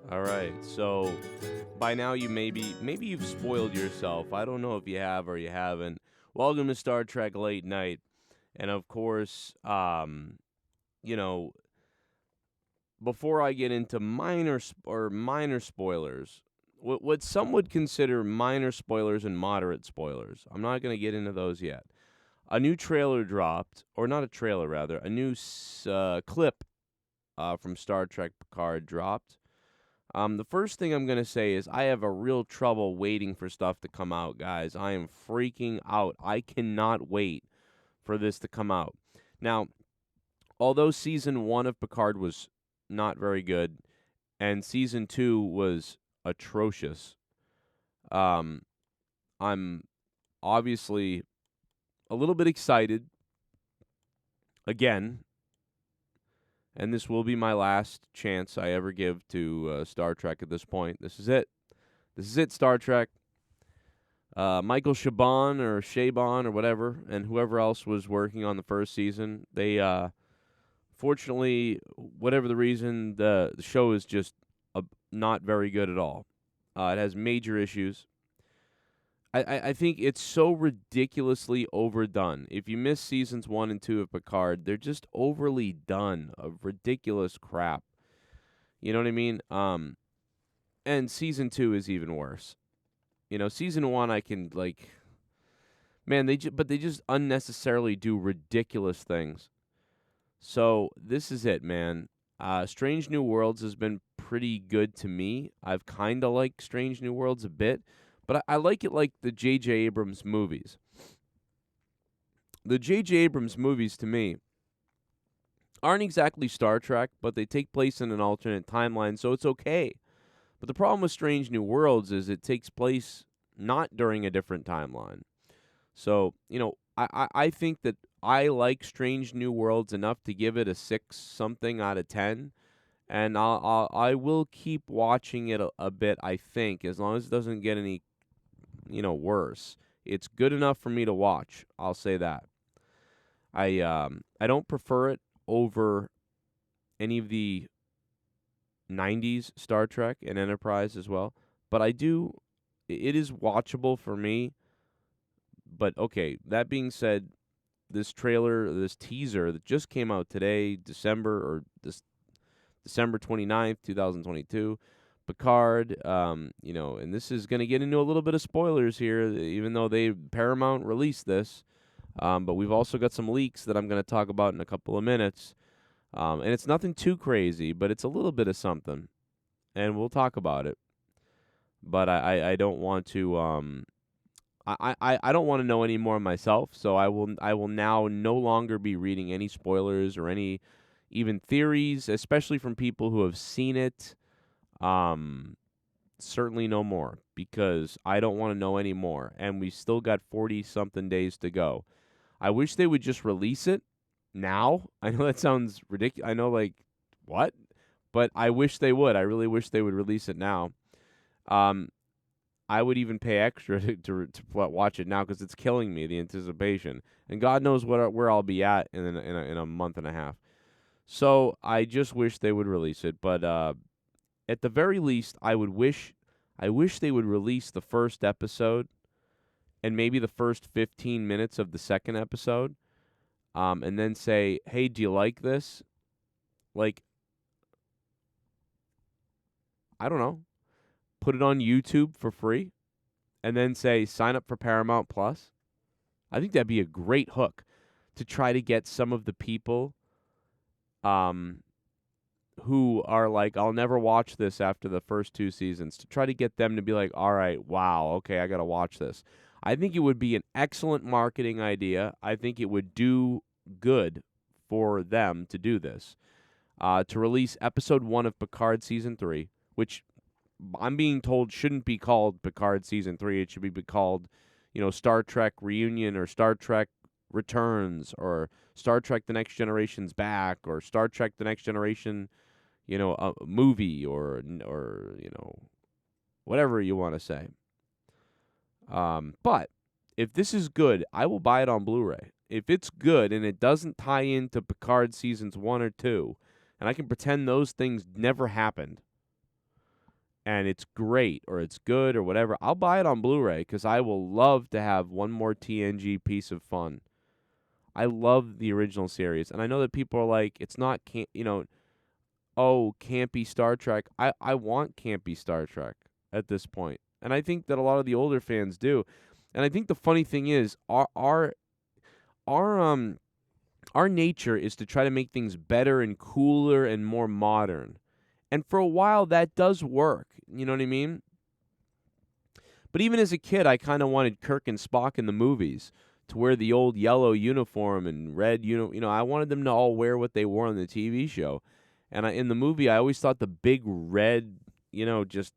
All right. So by now maybe you've spoiled yourself. I don't know if you have or you haven't. Welcome to Star Trek Late Night. And of course, you know, before I get into minor spoilers, what some would consider minor spoilers and moderate spoilers. I'm not going to get into those yet. A new trailer dropped, or not a trailer rather, a new clip from Star Trek Picard dropped. The first thing I'm going to say is I have a real trouble waiting for stuff to come out, guys. I am freaking out. I cannot wait for this to come out. Now, although season 1 of Picard was not very good and season 2 was atrocious, um, I'm obviously a little bit excited again, and this will be my last chance I ever give to Star Trek at this point. This is it. This is it, Star Trek. Michael Chabon or whatever, and whoever else was working on the first season, they fortunately, whatever the reason, the show is just not very good at all. It has major issues. I think it's so ridiculously overdone. If you miss seasons 1 and 2 of Picard, they're just overly done of ridiculous crap. You know what I mean? And season 2 is even worse. You know, season 1 I can man, but they just unnecessarily do ridiculous things. So this is it, man. Strange New Worlds has been pretty good to me. I've kind of liked Strange New Worlds a bit, but I like it like the J.J. Abrams movies. The J.J. Abrams movies, to me, aren't exactly Star Trek, but they take place in an alternate timeline, so it's okay. But the problem with Strange New Worlds is it takes place not during a different timeline. So, you know, I think that I like Strange New Worlds enough to give it a 6-something out of 10. And I will keep watching it a bit, I think, as long as it doesn't get any, worse. It's good enough for me to watch. I'll say that. I don't prefer it over any of the 90s Star Trek and Enterprise as well, but I do. It is watchable for me. But okay, that being said, this teaser that just came out today, December 29th, 2022, Picard, and this is going to get into a little bit of spoilers here, even though Paramount released this. But we've also got some leaks that I'm going to talk about in a couple of minutes. And it's nothing too crazy, but it's a little bit of something. And we'll talk about it. But I don't want to I don't want to know any more myself, so I will now no longer be reading any spoilers or any even theories, especially from people who have seen it. Certainly no more, because I don't want to know any more, and we still got 40-something days to go. I wish they would just release it now. I know that sounds ridiculous. I know, what? But I wish they would. I really wish they would release it now. I would even pay extra to watch it now because it's killing me, the anticipation. And God knows where I'll be at in a month and a half. So I just wish they would release it. But at the very least, I wish they would release the first episode and maybe the first 15 minutes of the second episode, and then say, hey, do you like this? I don't know. Put it on YouTube for free, and then say, sign up for Paramount Plus. I think that'd be a great hook to try to get some of the people who are like, I'll never watch this after the first 2 seasons, to try to get them to be like, all right, wow, okay, I got to watch this. I think it would be an excellent marketing idea. I think it would do good for them to do this, to release episode 1 of Picard Season 3, which I'm being told shouldn't be called Picard Season 3. It should be called, Star Trek Reunion or Star Trek Returns or Star Trek The Next Generation's Back or Star Trek The Next Generation, a movie or whatever you want to say. But if this is good, I will buy it on Blu-ray. If it's good and it doesn't tie into Picard Seasons 1 or 2, and I can pretend those things never happened, and it's great or it's good or whatever, I'll buy it on Blu-ray because I will love to have one more TNG piece of fun. I love the original series, and I know that people are like, it's not, oh, campy Star Trek. I want campy Star Trek at this point, and I think that a lot of the older fans do. And I think the funny thing is, our our nature is to try to make things better and cooler and more modern. And for a while, that does work. You know what I mean? But even as a kid, I kind of wanted Kirk and Spock in the movies to wear the old yellow uniform and red I wanted them to all wear what they wore on the TV show. And in the movie, I always thought the big red, just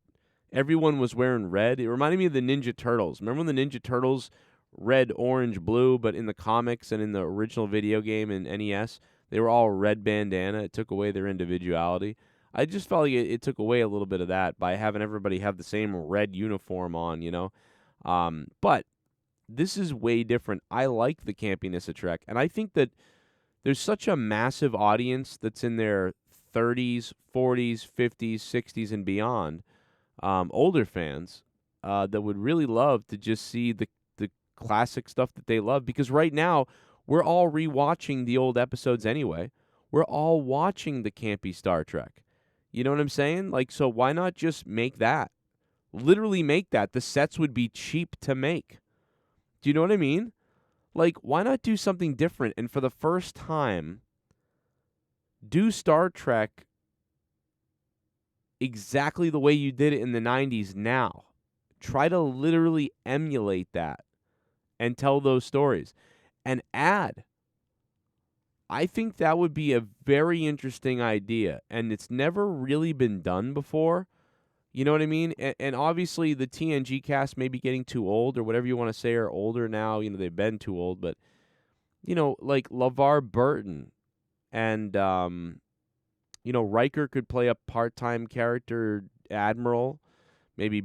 everyone was wearing red. It reminded me of the Ninja Turtles. Remember when the Ninja Turtles red, orange, blue, but in the comics and in the original video game in NES, they were all red bandana. It took away their individuality. I just felt like it took away a little bit of that by having everybody have the same red uniform on. But this is way different. I like the campiness of Trek, and I think that there's such a massive audience that's in their 30s, 40s, 50s, 60s, and beyond, older fans, that would really love to just see the classic stuff that they love, because right now we're all rewatching the old episodes anyway. We're all watching the campy Star Trek. You know what I'm saying? Like, so why not just make that? Literally make that. The sets would be cheap to make. Do you know what I mean? Like, why not do something different? And for the first time, do Star Trek exactly the way you did it in the 90s now. Try to literally emulate that and tell those stories. And add. I think that would be a very interesting idea, and it's never really been done before. You know what I mean? And obviously the TNG cast may be getting too old or whatever you want to say, are older now. They've been too old, but, like LeVar Burton and, Riker could play a part-time character admiral. Maybe,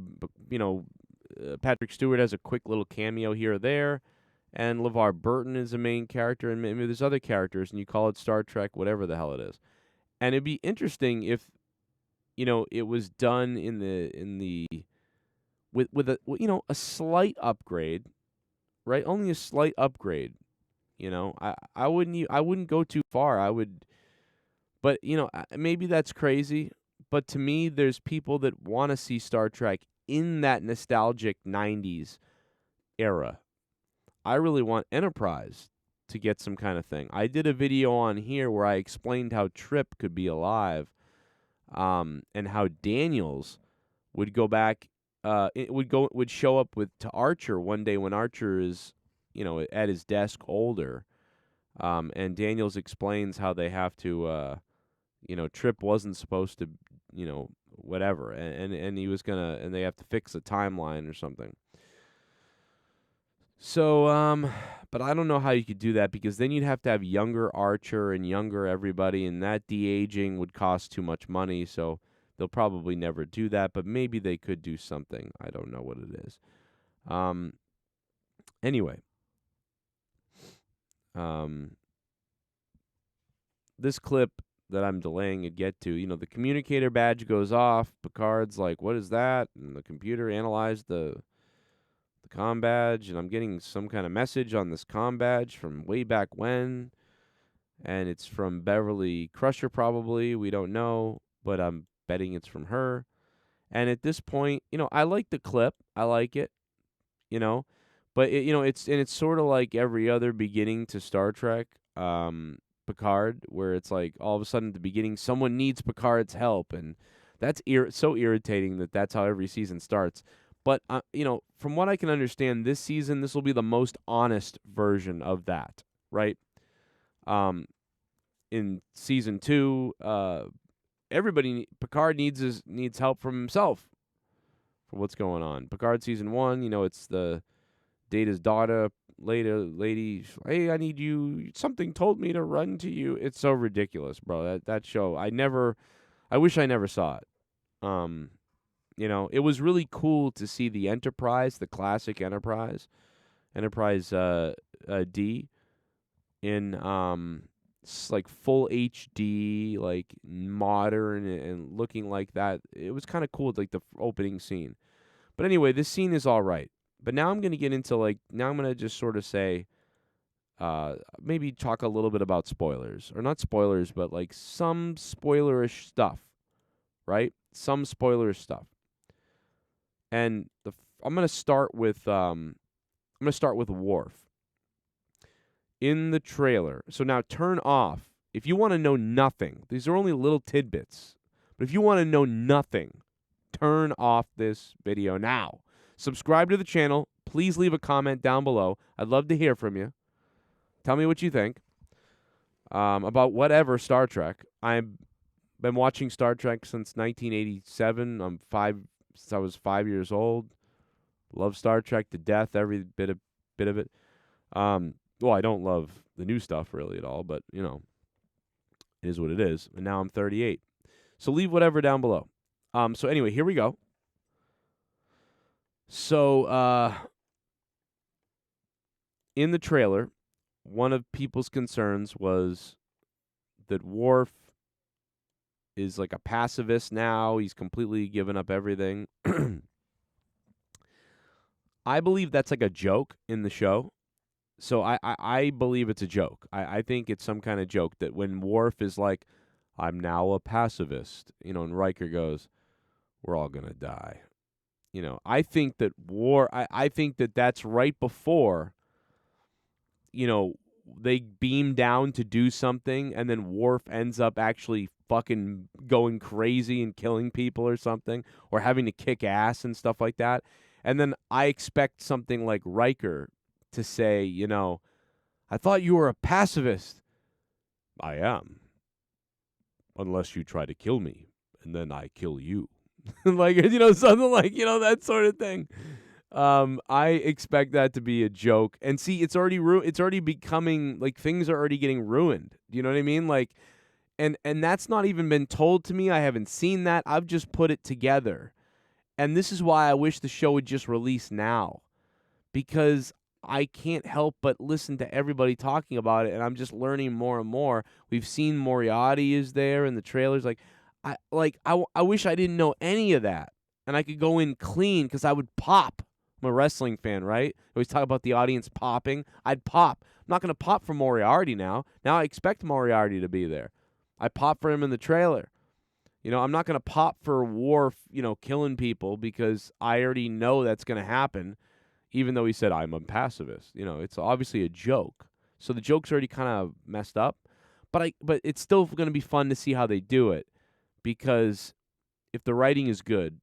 Patrick Stewart has a quick little cameo here or there. And LeVar Burton is a main character, and maybe there's other characters, and you call it Star Trek, whatever the hell it is. And it'd be interesting if, it was done with a slight upgrade, right? Only a slight upgrade. I wouldn't go too far. I would, but maybe that's crazy. But to me, there's people that want to see Star Trek in that nostalgic '90s era. I really want Enterprise to get some kind of thing. I did a video on here where I explained how Trip could be alive, and how Daniels would go back, would show up to Archer one day when Archer is, at his desk older, and Daniels explains how they have to, Trip wasn't supposed to, whatever, and he was gonna, and they have to fix a timeline or something. So, but I don't know how you could do that, because then you'd have to have younger Archer and younger everybody, and that de-aging would cost too much money, so they'll probably never do that, but maybe they could do something. I don't know what it is. Anyway. This clip that I'm delaying to get to, the communicator badge goes off. Picard's like, what is that? And the computer analyzed the comm badge, and I'm getting some kind of message on this comm badge from way back when, and it's from Beverly Crusher probably. We don't know, but I'm betting it's from her. And at this point, I like the clip. I like it, but it's sort of like every other beginning to Star Trek, Picard, where it's like all of a sudden at the beginning someone needs Picard's help, and that's so irritating that's how every season starts. But, from what I can understand, this season, this will be the most honest version of that, right? In season 2, Picard needs help from himself for what's going on. Picard season 1, it's the Data's daughter, lady, hey, I need you. Something told me to run to you. It's so ridiculous, bro. That show, I wish I never saw it. It was really cool to see the Enterprise, the classic Enterprise D, in It's like full HD, like modern and looking like that. It was kind of cool, like the opening scene. But anyway, this scene is all right. But now I'm going to get into now I'm going to just sort of say, maybe talk a little bit about spoilers. Or not spoilers, but like some spoilerish stuff, right? Some spoilerish stuff. And I'm going to start with Worf. In the trailer. So now turn off. If you want to know nothing, these are only little tidbits. But if you want to know nothing, turn off this video now. Subscribe to the channel. Please leave a comment down below. I'd love to hear from you. Tell me what you think about whatever Star Trek. I've been watching Star Trek since 1987. Since I was 5 years old. Love Star Trek to death. Every bit of it. Well, I don't love the new stuff really at all, but, you know, it is what it is. And now I'm 38. So leave whatever down below. So anyway, here we go. So, in the trailer, one of people's concerns was that Worf is like a pacifist now. He's completely given up everything. I believe that's like a joke in the show. So I believe it's a joke. I think it's some kind of joke that when Worf is like, I'm now a pacifist, you know, and Riker goes, we're all going to die. You know, I think that I think that that's right before, you know, they beam down to do something and then Worf ends up actually fucking going crazy and killing people or something, or having to kick ass and stuff like that. And then I expect something like Riker to say, you know, I thought you were a pacifist. I am. Unless you try to kill me, and then I kill you. Like, you know, something like, you know, that sort of thing. I expect that to be a joke. And see, it's already becoming, like, things are already getting ruined. Do you know what I mean? Like, and that's not even been told to me. I haven't seen that. I've just put it together. And this is why I wish the show would just release now. Because I can't help but listen to everybody talking about it, and I'm just learning more and more. We've seen Moriarty is there in the trailers. I wish I didn't know any of that, and I could go in clean because I would pop. I'm a wrestling fan, right? I always talk about the audience popping. I'd pop. I'm not going to pop for Moriarty now. Now I expect Moriarty to be there. I pop for him in the trailer. You know, I'm not going to pop for Worf, you know, killing people because I already know that's going to happen. Even though he said, I'm a pacifist. You know, it's obviously a joke. So the joke's already kind of messed up. But it's still going to be fun to see how they do it. Because if the writing is good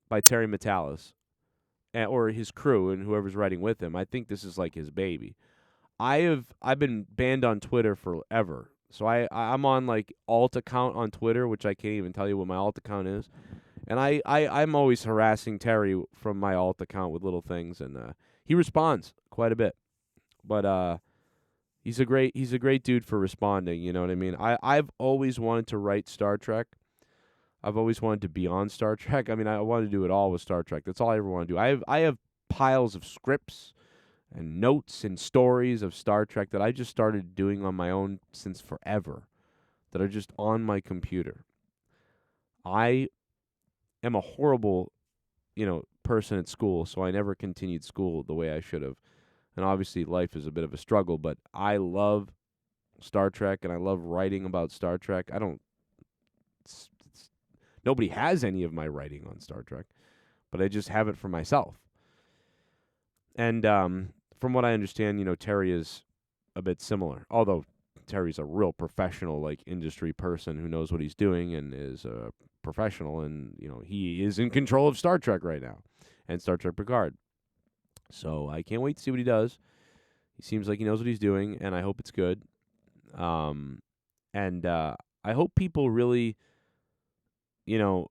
by Terry Matalas, or his crew and whoever's writing with him, I think this is like his baby. I've been banned on Twitter forever. So I'm on like alt account on Twitter, which I can't even tell you what my alt account is. And I'm always harassing Terry from my alt account with little things, and he responds quite a bit. But he's a great dude for responding. You know what I mean? I've always wanted to write Star Trek. I've always wanted to be on Star Trek. I mean, I wanted to do it all with Star Trek. That's all I ever want to do. I have piles of scripts and notes and stories of Star Trek that I just started doing on my own since forever, that are just on my computer. I am a horrible, you know, person at school, so I never continued school the way I should have. And obviously life is a bit of a struggle, but I love Star Trek and I love writing about Star Trek. Nobody has any of my writing on Star Trek, but I just have it for myself. And from what I understand, you know, Terry is a bit similar, although Terry's a real professional, like, industry person who knows what he's doing and is a professional, and, you know, he is in control of Star Trek right now and Star Trek Picard. So I can't wait to see what he does. He seems like he knows what he's doing, and I hope it's good. And I hope people really, you know,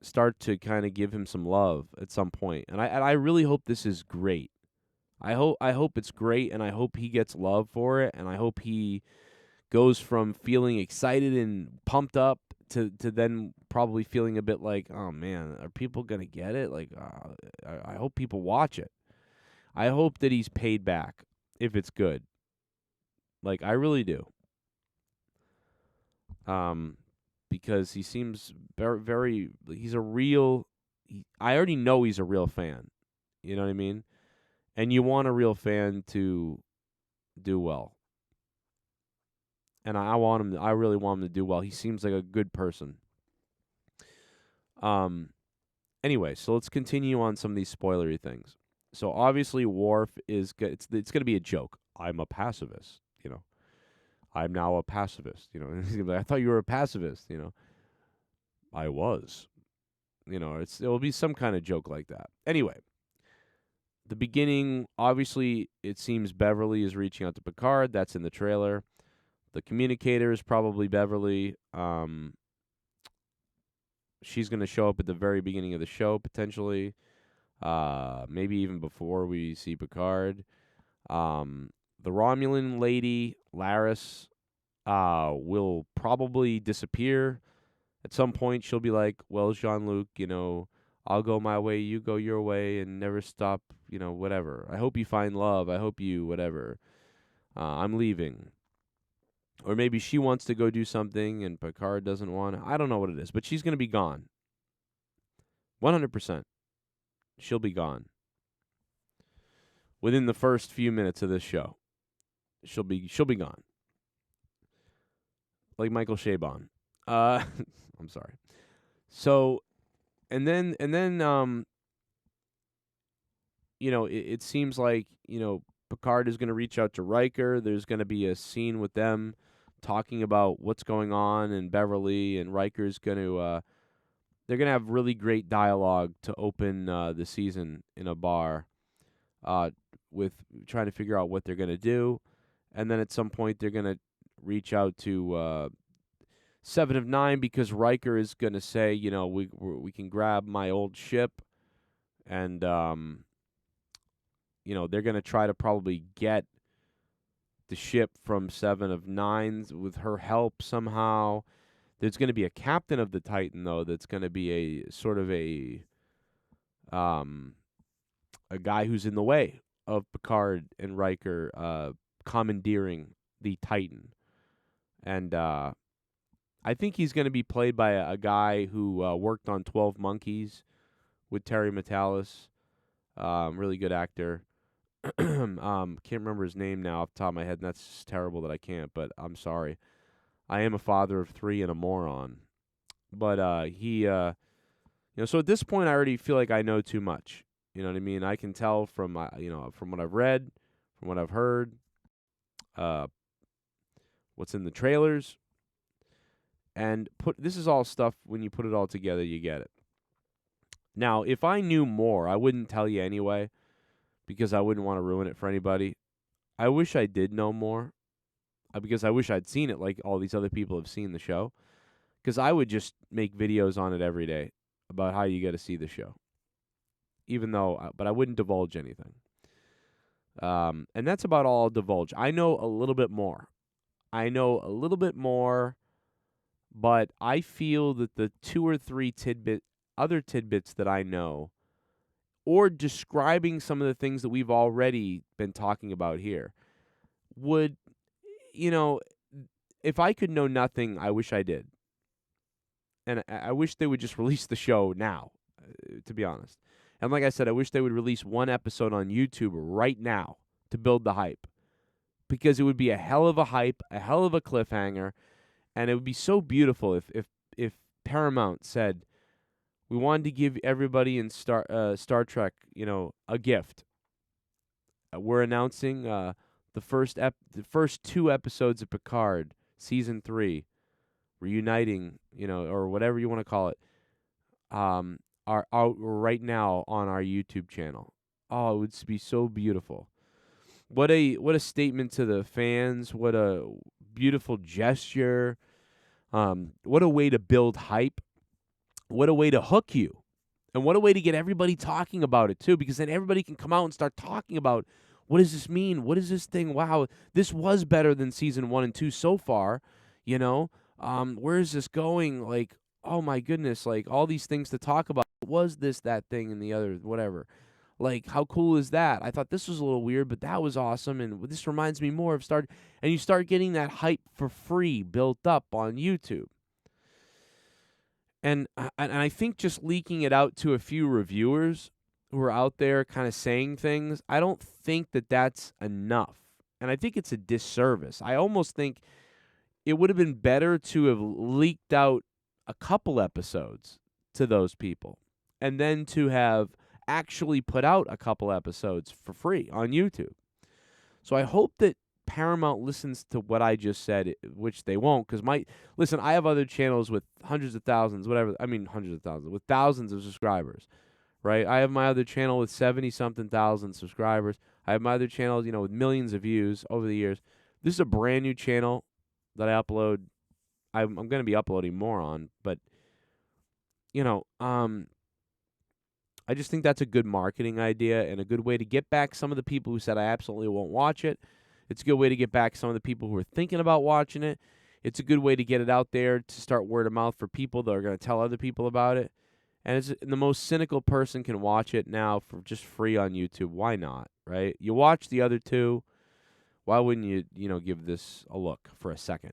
start to kind of give him some love at some point. And I really hope this is great. I hope it's great, and I hope he gets love for it, and I hope he goes from feeling excited and pumped up to then probably feeling a bit like, oh man, are people gonna get it? Like, I hope people watch it. I hope that he's paid back if it's good. Like, I really do. because he seems very he's a real. I already know he's a real fan. You know what I mean? And you want a real fan to do well. And I want him. I really want him to do well. He seems like a good person. Um. Anyway, so let's continue on some of these spoilery things. So obviously, Worf is it's going to be a joke. I'm a pacifist. I'm now a pacifist. And he's gonna be like, I thought you were a pacifist. I was. It'll be some kind of joke like that. Anyway, the beginning. Obviously, it seems Beverly is reaching out to Picard. That's in the trailer. The communicator is probably Beverly. She's going to show up at the very beginning of the show, potentially. Maybe even before we see Picard. The Romulan lady, Laris, will probably disappear. At some point, she'll be like, well, Jean-Luc, I'll go my way, you go your way, and never stop, whatever. I hope you find love. I hope you, whatever. I'm leaving. Or maybe she wants to go do something and Picard doesn't want to. I don't know what it is, but she's going to be gone. 100%. She'll be gone. Within the first few minutes of this show. She'll be gone. Like Michael Chabon. I'm sorry. So and then it seems like, Picard is going to reach out to Riker. There's going to be a scene with them talking about what's going on in Beverly, and Riker's going to they're going to have really great dialogue to open the season in a bar with trying to figure out what they're going to do. And then at some point they're going to reach out to Seven of Nine because Riker is going to say, we can grab my old ship, and they're going to try to probably get the ship from Seven of Nines with her help somehow. There's going to be a captain of the Titan, though, that's going to be a sort of a guy who's in the way of Picard and Riker commandeering the Titan. And I think he's going to be played by a guy who worked on 12 Monkeys with Terry Matalas. Really good actor. Can't remember his name now off the top of my head, and that's just terrible that I can't, but I'm sorry. I am a father of 3 and a moron. But he so at this point I already feel like I know too much. You know what I mean? I can tell from from what I've read, from what I've heard, what's in the trailers. And this is all stuff, when you put it all together, you get it. Now, if I knew more, I wouldn't tell you anyway, because I wouldn't want to ruin it for anybody. I wish I did know more, because I wish I'd seen it like all these other people have seen the show, because I would just make videos on it every day about how you got to see the show. But I wouldn't divulge anything. And that's about all I'll divulge. I know a little bit more. But I feel that the 2 or 3 other tidbits that I know, or describing some of the things that we've already been talking about here, would, if I could know nothing, I wish I did. And I wish they would just release the show now, to be honest. And like I said, I wish they would release 1 episode on YouTube right now to build the hype. Because it would be a hell of a hype, a hell of a cliffhanger, and it would be so beautiful if Paramount said, we wanted to give everybody in Star Trek, a gift. We're announcing the first 2 episodes of Picard, season 3, reuniting, or whatever you want to call it, are out right now on our YouTube channel. Oh, it would be so beautiful. What a statement to the fans. What a beautiful gesture. What a way to build hype. What a way to hook you. And what a way to get everybody talking about it, too, because then everybody can come out and start talking about, what does this mean? What is this thing? Wow, this was better than season 1 and 2 so far, Where is this going? Like, oh, my goodness, like, all these things to talk about. Was this, that thing, and the other, whatever. Like, how cool is that? I thought this was a little weird, but that was awesome, and this reminds me more of Star. And you start getting that hype for free built up on YouTube. And I think just leaking it out to a few reviewers who are out there kind of saying things, I don't think that that's enough. And I think it's a disservice. I almost think it would have been better to have leaked out a couple episodes to those people and then to have actually put out a couple episodes for free on YouTube. So I hope that Paramount listens to what I just said, which they won't, because listen, I have other channels with hundreds of thousands, hundreds of thousands, with thousands of subscribers, right? I have my other channel with 70-something thousand subscribers. I have my other channels, with millions of views over the years. This is a brand new channel that I upload. I'm going to be uploading more on, but, I just think that's a good marketing idea and a good way to get back some of the people who said I absolutely won't watch it. It's a good way to get back some of the people who are thinking about watching it. It's a good way to get it out there to start word of mouth for people that are going to tell other people about it. And the most cynical person can watch it now for just free on YouTube. Why not, right? You watch the other two. Why wouldn't you, give this a look for a second?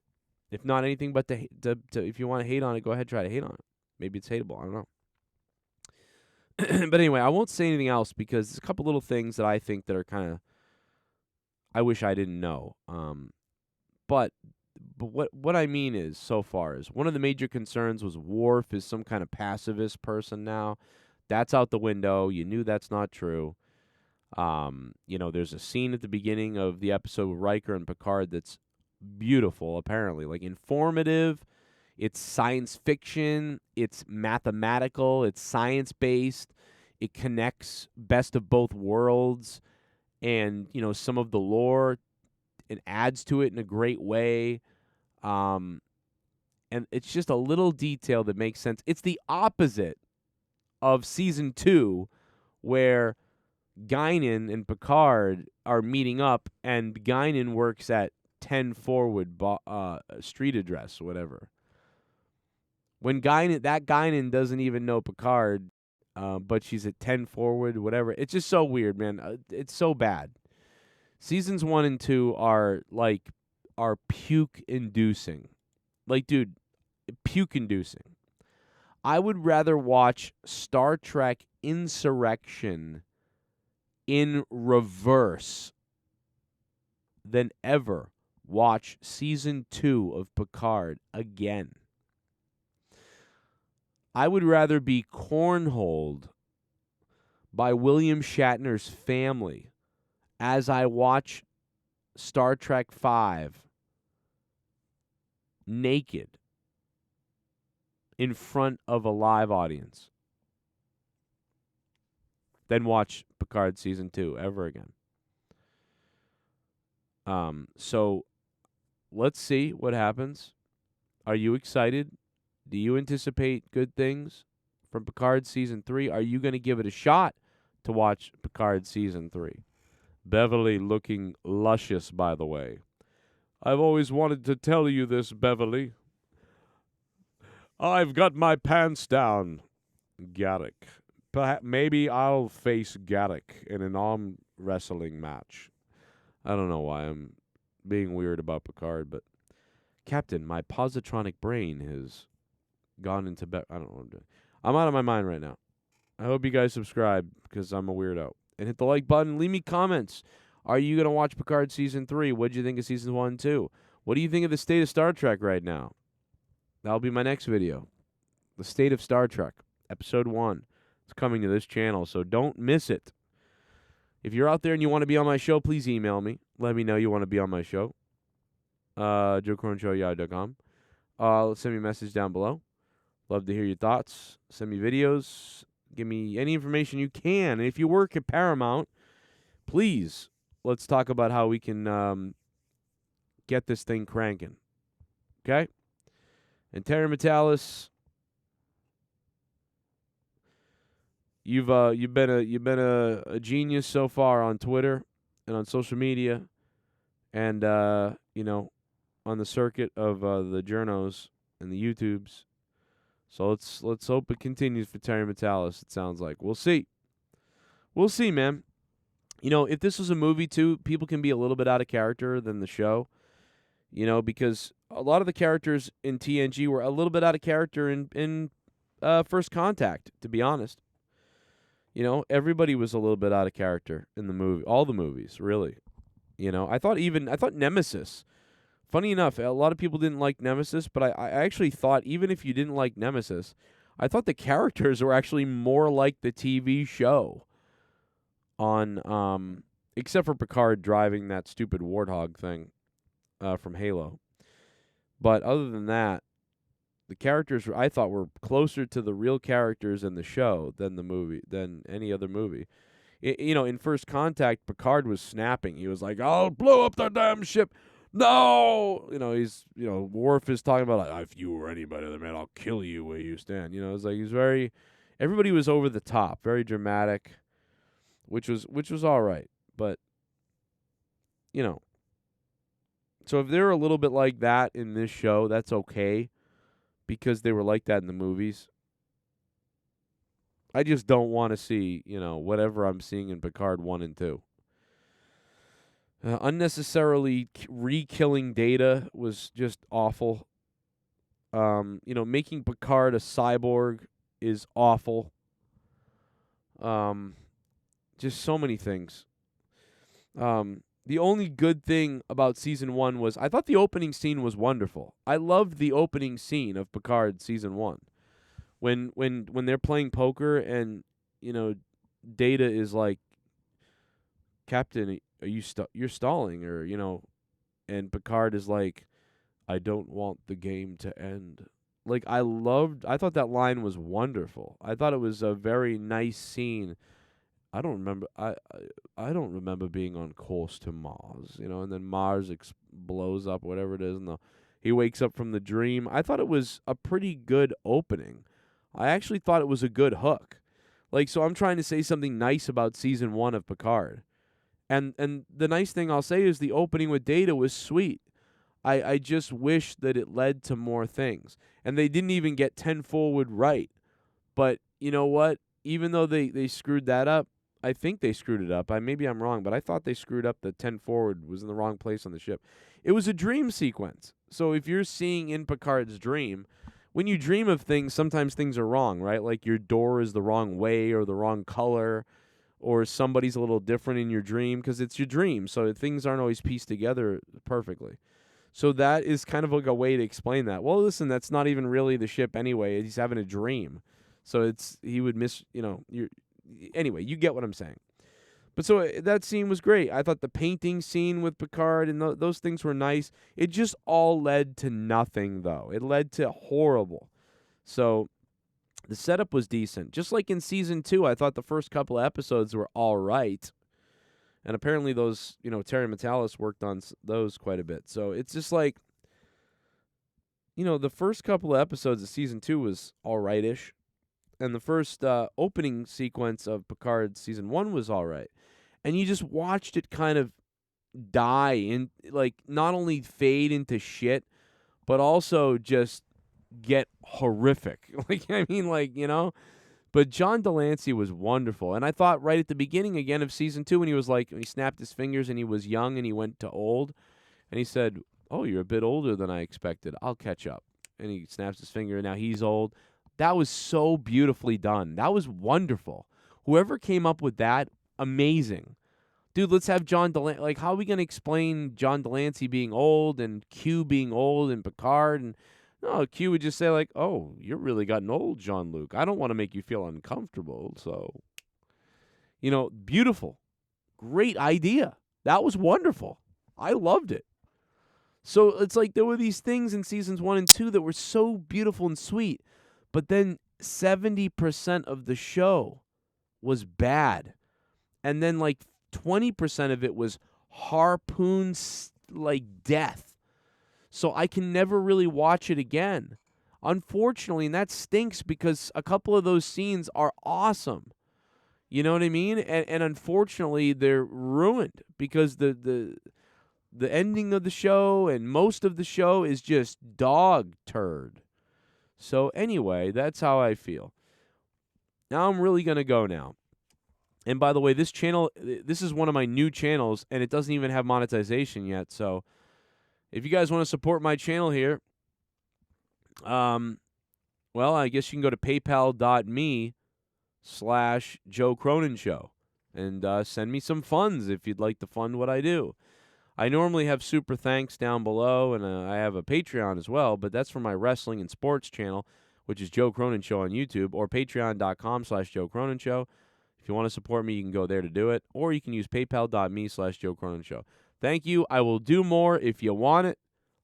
If not anything but if you want to hate on it, go ahead, try to hate on it. Maybe it's hateable. I don't know. But anyway, I won't say anything else because there's a couple little things that I think that are kind of, I wish I didn't know. But what I mean is, so far, is one of the major concerns was Worf is some kind of pacifist person now. That's out the window. You knew that's not true. There's a scene at the beginning of the episode with Riker and Picard that's beautiful, apparently. Like, informative. It's science fiction. It's mathematical. It's science-based. It connects best of both worlds and, some of the lore. It adds to it in a great way. And it's just a little detail that makes sense. It's the opposite of Season 2, where Guinan and Picard are meeting up, and Guinan works at 10 Forward street address, whatever. When Guinan doesn't even know Picard, but she's at 10 Forward, whatever. It's just so weird, man. It's so bad. Seasons 1 and 2 are puke-inducing. Like, dude, puke-inducing. I would rather watch Star Trek Insurrection in reverse than ever watch Season 2 of Picard again. I would rather be cornholed by William Shatner's family as I watch Star Trek V naked in front of a live audience than watch Picard Season 2 ever again. So let's see what happens. Are you excited? Do you anticipate good things from Picard Season 3? Are you going to give it a shot to watch Picard Season 3? Beverly looking luscious, by the way. I've always wanted to tell you this, Beverly. I've got my pants down, Garrick. Maybe I'll face Garrick in an arm wrestling match. I don't know why I'm being weird about Picard, but Captain, my positronic brain has gone into bed. I don't know what I'm doing. I'm out of my mind right now. I hope you guys subscribe because I'm a weirdo. And hit the like button. Leave me comments. Are you going to watch Picard Season 3? What did you think of Season 1 and 2? What do you think of the state of Star Trek right now? That'll be my next video. The state of Star Trek, Episode 1. It's coming to this channel, so don't miss it. If you're out there and you want to be on my show, please email me. Let me know you want to be on my show. JoeCroninShow@yahoo.com. Send me a message down below. Love to hear your thoughts. Send me videos. Give me any information you can. And if you work at Paramount, please, let's talk about how we can get this thing cranking. Okay? And Terry Metalis, you've been a genius so far on Twitter and on social media, and on the circuit of the journos and the YouTubes. So let's hope it continues for Terry Metalis. It sounds like we'll see. We'll see, man. If this was a movie too, people can be a little bit out of character than the show. Because a lot of the characters in TNG were a little bit out of character in First Contact, to be honest. Everybody was a little bit out of character in the movie, all the movies, really. I thought Nemesis. Funny enough, a lot of people didn't like Nemesis, but I actually thought even if you didn't like Nemesis, I thought the characters were actually more like the TV show on except for Picard driving that stupid warthog thing from Halo. But other than that, the characters I thought were closer to the real characters in the show than any other movie. In First Contact, Picard was snapping. He was like, "I'll blow up the damn ship." No, Worf is talking about like, if you were anybody other man, I'll kill you where you stand. It's like everybody was over the top, very dramatic, which was all right. But so if they're a little bit like that in this show, that's okay, because they were like that in the movies. I just don't want to see, whatever I'm seeing in Picard 1 and 2. Unnecessarily re-killing Data was just awful. Making Picard a cyborg is awful. Just so many things. The only good thing about season 1 was I thought the opening scene was wonderful. I loved the opening scene of Picard season 1. When they're playing poker and Data is like, "Captain, are you're stalling," or and Picard is like, "I don't want the game to end." Like I thought that line was wonderful. I thought it was a very nice scene. I don't remember being on course to Mars, and then Mars blows up, whatever it is, and he wakes up from the dream. I thought it was a pretty good opening. I actually thought it was a good hook. So I'm trying to say something nice about season 1 of Picard. And the nice thing I'll say is the opening with Data was sweet. I just wish that it led to more things. And they didn't even get 10 forward right. But you know what? Even though they screwed that up, I think they screwed it up. Maybe I'm wrong, but I thought they screwed up the 10 forward was in the wrong place on the ship. It was a dream sequence. So if you're seeing in Picard's dream, when you dream of things, sometimes things are wrong, right? Like your door is the wrong way or the wrong color, or somebody's a little different in your dream because it's your dream. So things aren't always pieced together perfectly. So that is kind of like a way to explain that. Well, listen, that's not even really the ship anyway. He's having a dream. So he would miss, anyway, you get what I'm saying. But so that scene was great. I thought the painting scene with Picard and those things were nice. It just all led to nothing, though. It led to horrible. So the setup was decent. Just like in season 2, I thought the first couple of episodes were all right. And apparently those, Terry Matalas worked on those quite a bit. So it's just like, the first couple of episodes of season 2 was all right-ish. And the first opening sequence of Picard season 1 was all right. And you just watched it kind of die and not only fade into shit, but also just get horrific. But John Delancey was wonderful. And I thought right at the beginning again of season 2 when he snapped his fingers and he was young and he went to old. And he said, "Oh, you're a bit older than I expected. I'll catch up." And he snaps his finger and now he's old. That was so beautifully done. That was wonderful. Whoever came up with that, amazing. Dude, let's have John Delancey. How are we going to explain John Delancey being old and Q being old and Picard? And no, Q would just say "Oh, you're really gotten old, Jean-Luc. I don't want to make you feel uncomfortable." So, beautiful. Great idea. That was wonderful. I loved it. So it's like there were these things in seasons 1 and 2 that were so beautiful and sweet. But then 70% of the show was bad. And then 20% of it was harpoons death. So I can never really watch it again. Unfortunately, and that stinks because a couple of those scenes are awesome. You know what I mean? And unfortunately, they're ruined because the ending of the show and most of the show is just dog turd. So anyway, that's how I feel. Now I'm really going to go now. And by the way, this channel, this is one of my new channels, and it doesn't even have monetization yet. So if you guys want to support my channel here, well, I guess you can go to paypal.me/Joe Cronin Show and send me some funds if you'd like to fund what I do. I normally have super thanks down below, and I have a Patreon as well, but that's for my wrestling and sports channel, which is Joe Cronin Show on YouTube, or patreon.com/Joe Cronin Show. If you want to support me, you can go there to do it, or you can use paypal.me/Joe Cronin Show. Thank you. I will do more. If you want it,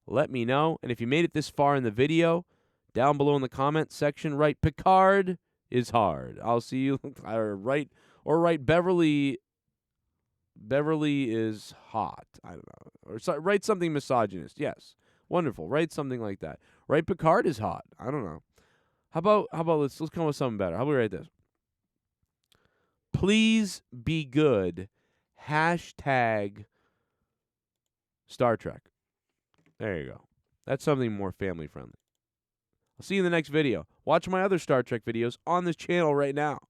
let me know. And if you made it this far in the video, down below in the comment section, write Picard is hard. I'll see you. Or write Beverly is hot. I don't know. Or write something misogynist. Yes. Wonderful. Write something like that. Write Picard is hot. I don't know. How about let's come up with something better. How about we write this? Please be good. Hashtag Star Trek. There you go. That's something more family friendly. I'll see you in the next video. Watch my other Star Trek videos on this channel right now.